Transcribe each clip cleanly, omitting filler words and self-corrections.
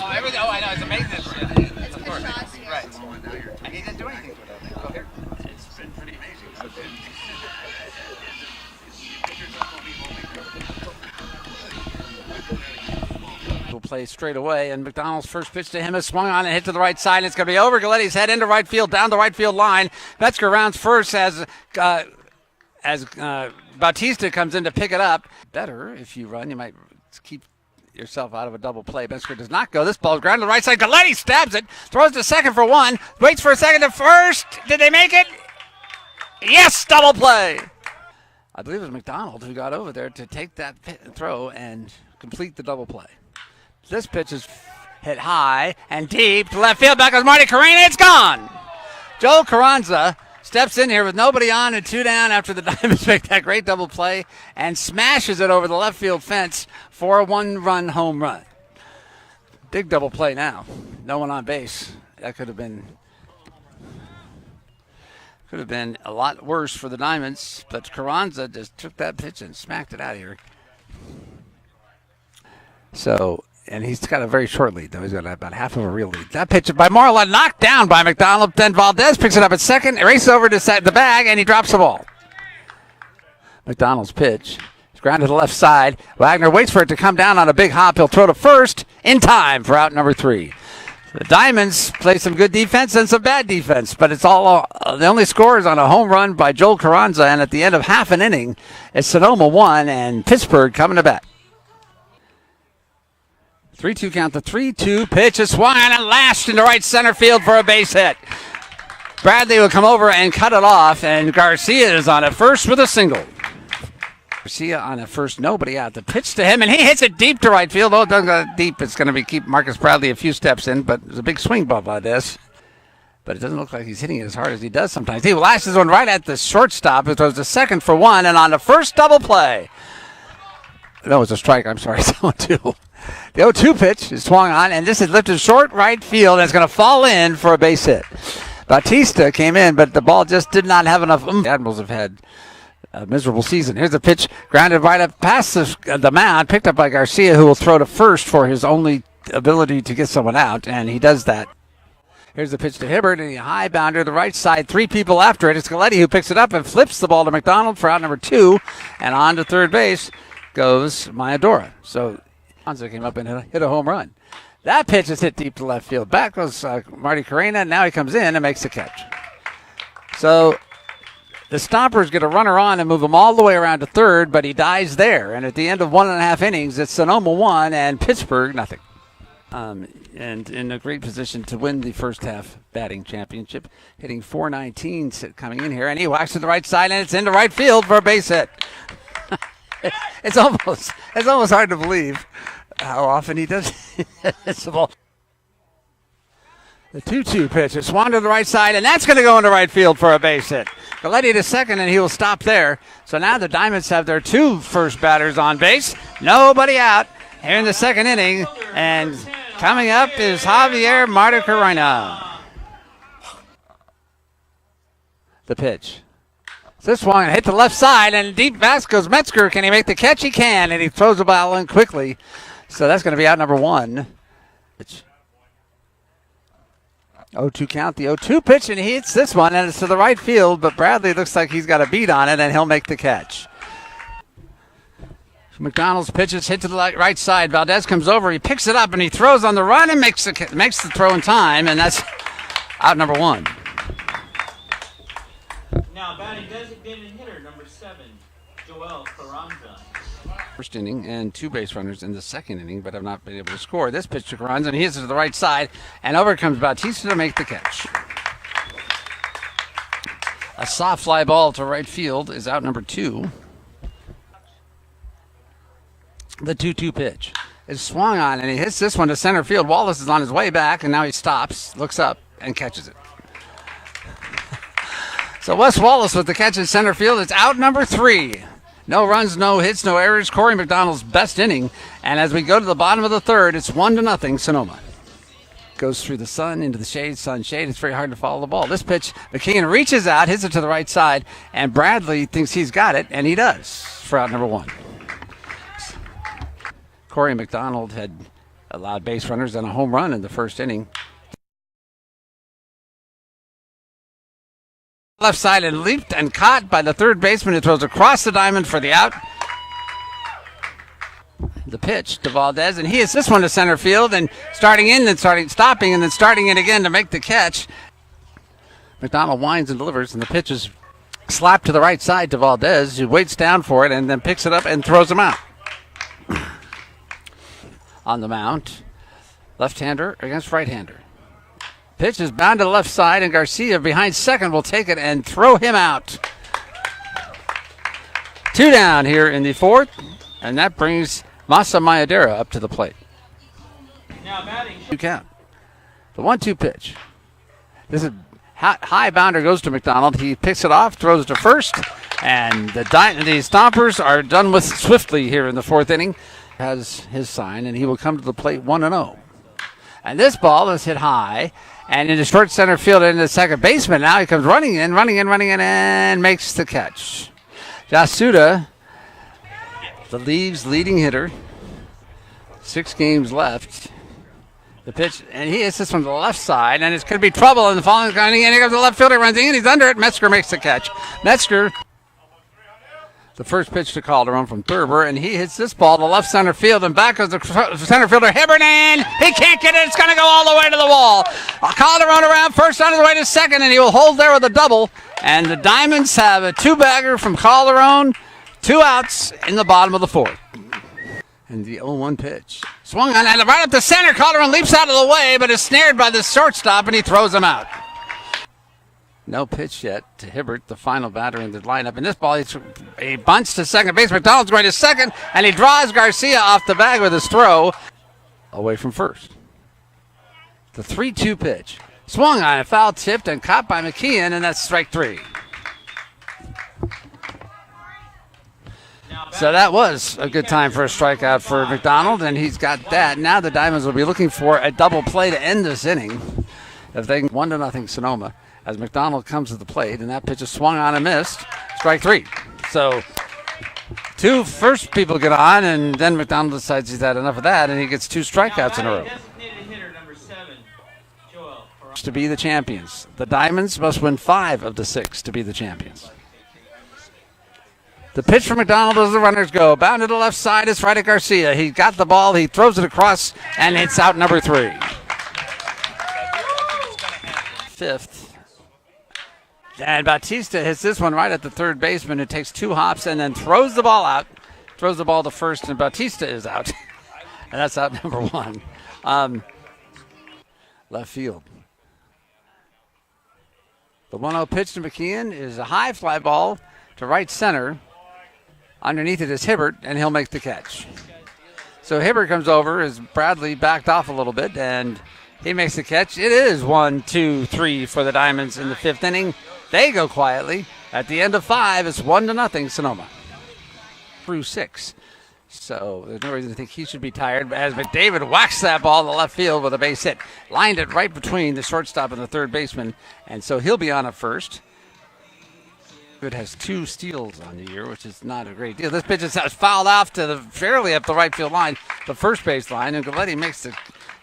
Oh, everything. Oh, I know. It's amazing. Yeah. Of course. Right. And he didn't do anything to it, I think. Go here. It's been pretty amazing. Will play straight away, and McDonald's first pitch to him is swung on and hit to the right side. And it's going to be over. Galletti's head into right field, down the right field line. Metzger rounds first as Bautista comes in to pick it up. Better if you run, you might keep yourself out of a double play. Metzger does not go. This ball is grounded to the right side. Galletti stabs it, throws to second for one, waits for a second to first. Did they make it? Yes, double play. I believe it was McDonald who got over there to take that throw and complete the double play. This pitch is hit high and deep to left field. Back goes Marty Carrena. It's gone. Joe Carranza steps in here with nobody on and two down after the Diamonds make that great double play and smashes it over the left field fence for a one-run home run. Big double play now. No one on base. That could have been a lot worse for the Diamonds, but Carranza just took that pitch and smacked it out of here. So, and he's got a very short lead, though. He's got about half of a real lead. That pitch by Marla, knocked down by McDonald. Then Valdez picks it up at second, races over to the bag, and he drops the ball. McDonald's pitch is grounded to the left side. Wagner waits for it to come down on a big hop. He'll throw to first in time for out number 3. The Diamonds play some good defense and some bad defense, but it's all the only score is on a home run by Joel Carranza, and at the end of half an inning, it's Sonoma 1 and Pittsburgh coming to bat. 3-2 count. The 3-2 pitch is swung and lashed into right center field for a base hit. Bradley will come over and cut it off, and Garcia is on at first with a single. Garcia on at first, nobody out. The pitch to him, and he hits it deep to right field. Oh, it doesn't go deep. It's going to keep Marcus Bradley a few steps in, but there's a big swing bump on this. But it doesn't look like he's hitting it as hard as he does sometimes. He lashes one right at the shortstop. It throws to second for one, and on the first double play. No, it's a strike. I'm sorry. It's 0-2. The 0-2 pitch is swung on, and this is lifted short right field, and it's going to fall in for a base hit. Bautista came in, but the ball just did not have enough. The Admirals have had a miserable season. Here's a pitch grounded right up past the mound, picked up by Garcia, who will throw to first for his only ability to get someone out, and he does that. Here's the pitch to Hibbert, and a high bounder, the right side, 3 people after it. It's Galletti who picks it up and flips the ball to McDonald for out number 2, and on to third base goes Mayadora. So Alonso came up and hit a home run. That pitch is hit deep to left field. Back goes Marty Carrena, and now he comes in and makes the catch. So the Stompers get a runner on and move him all the way around to third, but he dies there. And at the end of 1.5 innings, it's Sonoma 1 and Pittsburgh nothing. And in a great position to win the first half batting championship, hitting .419 coming in here, and he whacks to the right side, and it's into right field for a base hit. It's almost hard to believe how often he does. It's the ball. The 2-2 pitch is swung to the right side, and that's going to go into right field for a base hit. Galletti to second, and he will stop there. So now the Diamonds have their 2 first batters on base. Nobody out here in the second inning, and coming up is Javier Martirena. The pitch. This one hit the left side, and deep pass goes Metzger. Can he make the catch? He can, and he throws the ball in quickly. So that's going to be out number 1. 0-2 count, the 0-2 pitch, and he hits this one, and it's to the right field, but Bradley looks like he's got a beat on it, and he'll make the catch. McDonald's pitches hit to the right side. Valdez comes over, he picks it up, and he throws on the run and makes the throw in time, and that's out number 1. Now batting designated hitter number 7, Joel Carranza. First inning and 2 base runners in the second inning, but have not been able to score. This pitch to Carranza, and he hits it to the right side, and over comes Bautista to make the catch. A soft fly ball to right field is out number 2. The 2-2 pitch is swung on, and he hits this one to center field. Wallace is on his way back, and now he stops, looks up, and catches it. So Wes Wallace with the catch in center field. It's out number 3. No runs, no hits, no errors. Corey McDonald's best inning. And as we go to the bottom of the third, it's 1-0 Sonoma. Goes through the sun, into the shade, sun, shade. It's very hard to follow the ball. This pitch, McKeon reaches out, hits it to the right side, and Bradley thinks he's got it, and he does for out number 1. Corey McDonald had allowed base runners and a home run in the first inning. Left side and leaped and caught by the third baseman who throws across the diamond for the out. The pitch to Valdez, and he hits this one to center field and stopping and then starting it again to make the catch. McDonald winds and delivers, and the pitch is slapped to the right side to Valdez, who waits down for it and then picks it up and throws him out. On the mound, left-hander against right-hander. Pitch is bound to the left side, and Garcia behind second will take it and throw him out. 2 down here in the fourth, and that brings Masa Mayadera up to the plate. Now batting. 2 count. The 1-2 pitch. This is high bounder goes to McDonald. He picks it off, throws to first, and the Stompers are done with swiftly here in the fourth inning. Has his sign, and he will come to the plate 1-0. And this ball is hit high and into short center field into the second baseman. Now he comes running in, and makes the catch. Yasuda, the Leaves' leading hitter. 6 games left. The pitch, and he hits this from the left side, and it's going to be trouble in the following inning. And here comes the left fielder, runs in, he's under it. Metzger makes the catch. Metzger, the first pitch to Calderon from Thurber, and he hits this ball to left center field, and back goes the center fielder, Hibbert, and he can't get it. It's going to go all the way to the wall. Calderon around first on his way to second, and he will hold there with a double. And the Diamonds have a 2-bagger from Calderon, 2 outs in the bottom of the fourth. And the 0-1 pitch. Swung on and right up the center. Calderon leaps out of the way, but is snared by the shortstop, and he throws him out. No pitch yet to Hibbert, the final batter in the lineup. In this ball, he bunts to second base. McDonald's going to second, and he draws Garcia off the bag with his throw away from first. The 3-2 pitch. Swung on, foul tipped, and caught by McKeon, and that's strike 3. So that was a good time for a strikeout for McDonald, and he's got that. Now the Diamonds will be looking for a double play to end this inning. If they 1-0 Sonoma, as McDonald comes to the plate, and that pitch is swung on and missed. Strike 3. So 2 first people get on, and then McDonald decides he's had enough of that, and he gets 2 strikeouts in a row. Designated hitter number 7, Joel Ferraro. To be the champions. The Diamonds must win 5 of the 6 to be the champions. The pitch from McDonald as the runners go. Bound to the left side is Friday Garcia. He got the ball, he throws it across, and it's out number 3. 5th. And Bautista hits this one right at the third baseman, who takes 2 hops and then throws the ball out. Throws the ball to first, and Bautista is out. And that's out number 1. Left field. The 1-0 pitch to McKeon is a high fly ball to right center. Underneath it is Hibbert, and he'll make the catch. So Hibbert comes over as Bradley backed off a little bit, and he makes the catch. It is 1-2-3 for the Diamonds in the 5th inning. They go quietly. At the end of 5, it's 1-0 Sonoma. Through 6. So there's no reason to think he should be tired. But as McDavid whacks that ball to left field with a base hit, lined it right between the shortstop and the third baseman, and so he'll be on at first. It has 2 steals on the year, which is not a great deal. This pitch is fouled off to fairly up the right field line, the first base line, and Galletti makes the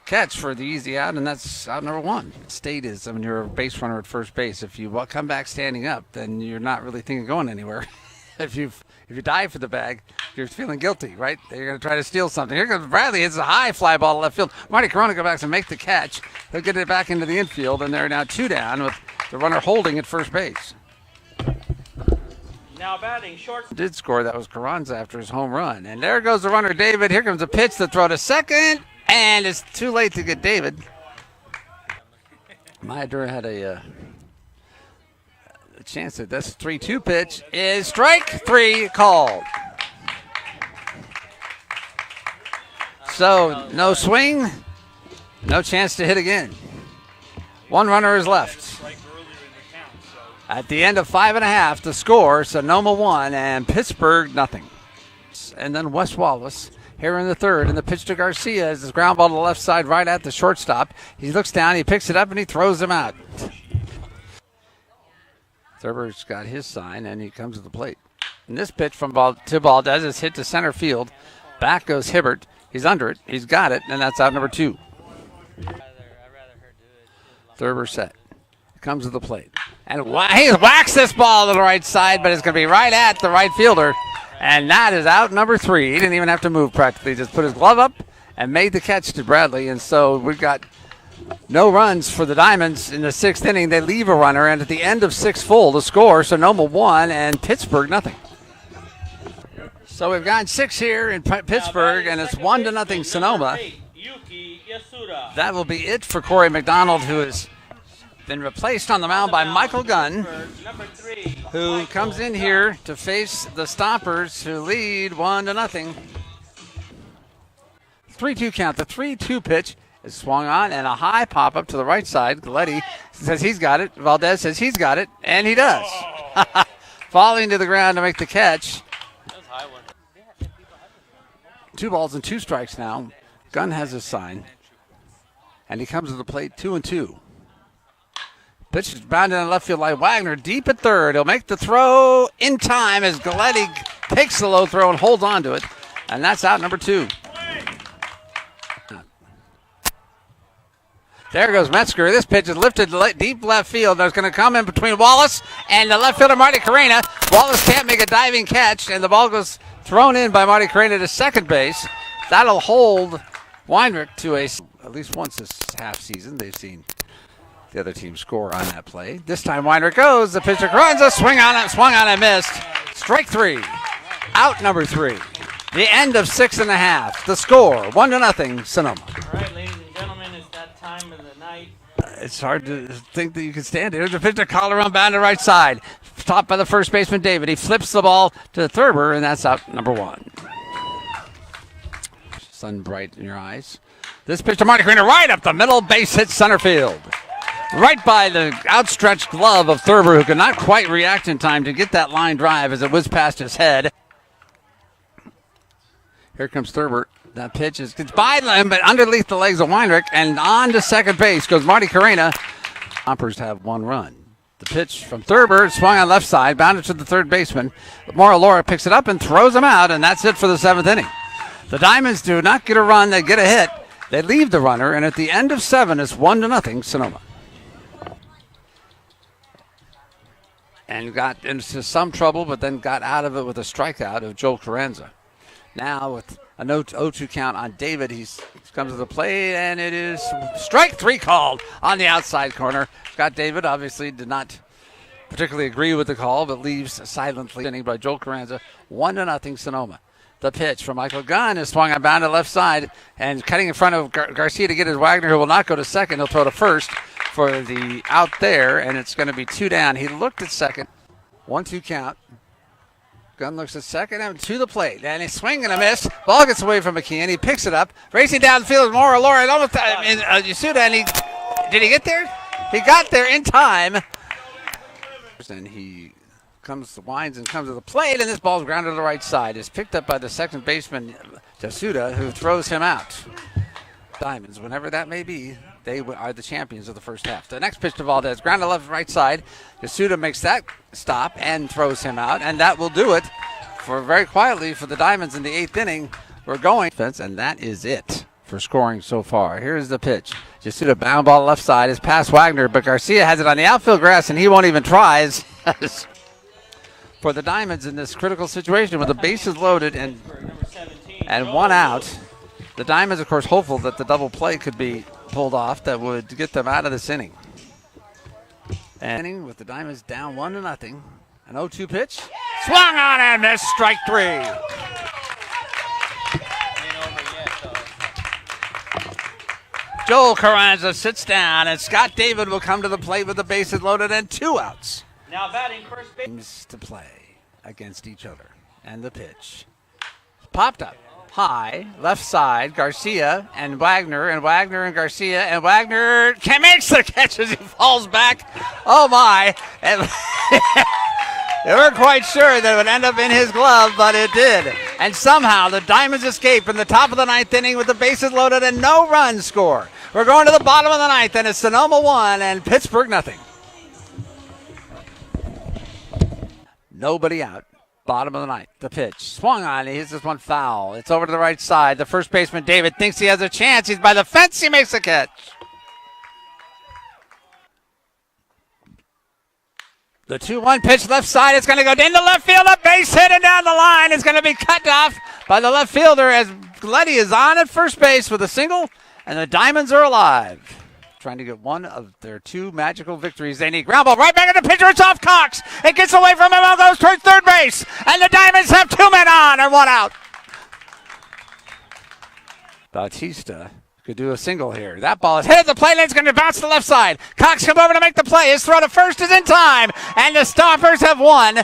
catch for the easy out, and that's out number 1. State is when you're a base runner at first base. If you come back standing up, then you're not really thinking of going anywhere. If you dive for the bag, you're feeling guilty, right? You're going to try to steal something. Here comes Bradley. It's a high fly ball to left field. Marty Corona goes back to make the catch. He'll get it back into the infield, and they're now 2 down with the runner holding at first base. Now batting short. Did score. That was Carranza after his home run. And there goes the runner, David. Here comes a pitch to throw to second, and it's too late to get David. Mayadera had a chance at this 3-2 pitch. Is strike 3 called. So no swing, no chance to hit again. 1 runner is left. At the end of 5.5, the score, Sonoma 1 and Pittsburgh nothing. And then Wes Wallace here in the 3rd, and the pitch to Garcia is this ground ball to the left side right at the shortstop. He looks down, he picks it up, and he throws him out. Thurber's got his sign, and he comes to the plate. And this pitch from to Valdez is hit to center field. Back goes Hibbert. He's under it. He's got it, and that's out number 2. I'd rather her do it. Thurber set. Comes to the plate. And he whacks this ball to the right side, but it's going to be right at the right fielder. And that is out number 3. He didn't even have to move practically. Just put his glove up and made the catch to Bradley. And so we've got no runs for the Diamonds in the 6th inning. They leave a runner, and at the end of 6 full, the score, Sonoma 1 and Pittsburgh nothing. So we've got 6 here in Pittsburgh, and it's 1-0 Sonoma. Yuki Yasuda. That will be it for Corey McDonald, who has been replaced on the mound by Michael Gunn, Number 3. who comes in here to face the Stompers, who lead 1-0. 3-2 count. The 3-2 pitch is swung on, and a high pop-up to the right side. Galletti says he's got it. Valdez says he's got it, and he does. Falling to the ground to make the catch. That was a high one. 2 balls and 2 strikes now. Gunn has his sign, and he comes to the plate 2-2. Pitch is bounded in left field line. Wagner deep at third. He'll make the throw in time as Galletti takes the low throw and holds on to it. And that's out number 2. There goes Metzger. This pitch is lifted deep left field. There's going to come in between Wallace and the left fielder Marty Carrena. Wallace can't make a diving catch, and the ball goes thrown in by Marty Carrena to second base. That'll hold Weinrich to at least once this half season. They've seen the other team score on that play. This time Weinrich goes. The pitcher Carranza swung on and missed. Strike 3. Out number 3. The end of 6.5. The score 1-0 Sonoma. All right, ladies and gentlemen, it's that time of the night. It's hard to think that you can stand it. The pitcher Calderon bound to right side. Topped by the first baseman David. He flips the ball to Thurber, and that's out number 1. Sun bright in your eyes. This pitch to Marty Carrena right up the middle. Base hit center field. Right by the outstretched glove of Thurber, who could not quite react in time to get that line drive as it whizzed past his head. Here comes Thurber. That pitch gets by him, but underneath the legs of Weinrich, and on to second base goes Marty Carrena. Stompers have 1 run. The pitch from Thurber swung on left side, bounded to the third baseman. Mauro Lora picks it up and throws him out, and that's it for the 7th inning. The Diamonds do not get a run. They get a hit. They leave the runner, and at the end of 7, it's 1-0 Sonoma. And got into some trouble, but then got out of it with a strikeout of Joel Carranza. Now with a 0-2 count on David, he comes to the plate, and it is strike 3 called on the outside corner. Scott David obviously did not particularly agree with the call, but leaves silently. Inning by Joel Carranza, 1-0 Sonoma. The pitch from Michael Gunn is swung on bound to left side, and cutting in front of Garcia to get his Wagner, who will not go to second. He'll throw to first for the out there, and it's going to be 2 down. He looked at second. 1-2 count. Gunn looks at second and to the plate, and he's swinging and a miss. Ball gets away from McKeon. He picks it up, racing down the field. More Laura, almost Yasuda, and did he get there? He got there in time. And he winds and comes to the plate, and this ball's grounded to the right side. It's picked up by the second baseman Yasuda, who throws him out. Diamonds, whenever that may be, they are the champions of the first half. The next pitch to Valdez, grounded left right side. Yasuda makes that stop and throws him out, and that will do it for very quietly for the Diamonds in the 8th inning. We're going, and that is it for scoring so far. Here's the pitch. Yasuda bound ball left side is past Wagner, but Garcia has it on the outfield grass, and he won't even try. For the Diamonds in this critical situation with the bases loaded and 1 out. The Diamonds, of course, hopeful that the double play could be pulled off that would get them out of this inning. And with the Diamonds down 1-0, an 0-2 pitch. Swung on and missed, strike 3. Ain't over yet, though. Joel Carranza sits down, and Scott David will come to the plate with the bases loaded and 2 outs. Now batting first base. Teams to play against each other. And the pitch. Popped up. High, left side, Garcia and Wagner and Garcia, and Wagner makes the catch as he falls back. Oh my. And they weren't quite sure that it would end up in his glove, but it did. And somehow the Diamonds escape from the top of the 9th inning with the bases loaded and no runs score. We're going to the bottom of the 9th, and it's Sonoma 1 and Pittsburgh nothing. Nobody out. Bottom of the ninth. The pitch. Swung on. He hits this one foul. It's over to the right side. The first baseman, David, thinks he has a chance. He's by the fence. He makes the catch. The 2-1 pitch left side. It's going to go into left field. A base hit and down the line. It's going to be cut off by the left fielder as Letty is on at first base with a single, and the Diamonds are alive. Trying to get one of their 2 magical victories. They need ground ball right back at the pitcher. It's off Cox. It gets away from him and goes towards third base. And the Diamonds have 2 men on and 1 out. Bautista could do a single here. That ball is hit at the plate. It's going to bounce to the left side. Cox comes over to make the play. His throw to first is in time. And the Stoppers have won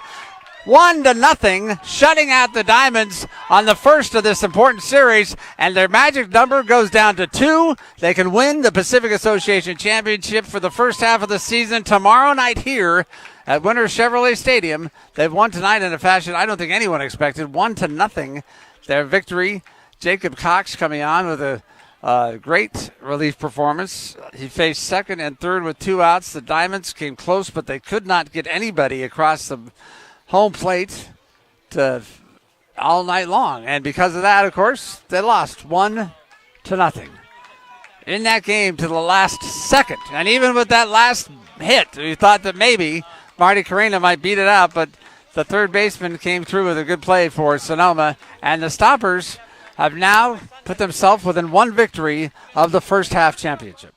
1-0, shutting out the Diamonds on the first of this important series, and their magic number goes down to 2. They can win the Pacific Association Championship for the first half of the season tomorrow night here at Winter Chevrolet Stadium. They've won tonight in a fashion I don't think anyone expected, 1-0. Their victory. Jacob Cox coming on with a great relief performance. He faced second and third with 2 outs. The Diamonds came close, but they could not get anybody across the home plate all night long. And because of that, of course, they lost 1-0 in that game to the last second. And even with that last hit, we thought that maybe Marty Carrena might beat it out, but the third baseman came through with a good play for Sonoma. And the Stoppers have now put themselves within 1 victory of the first half championship.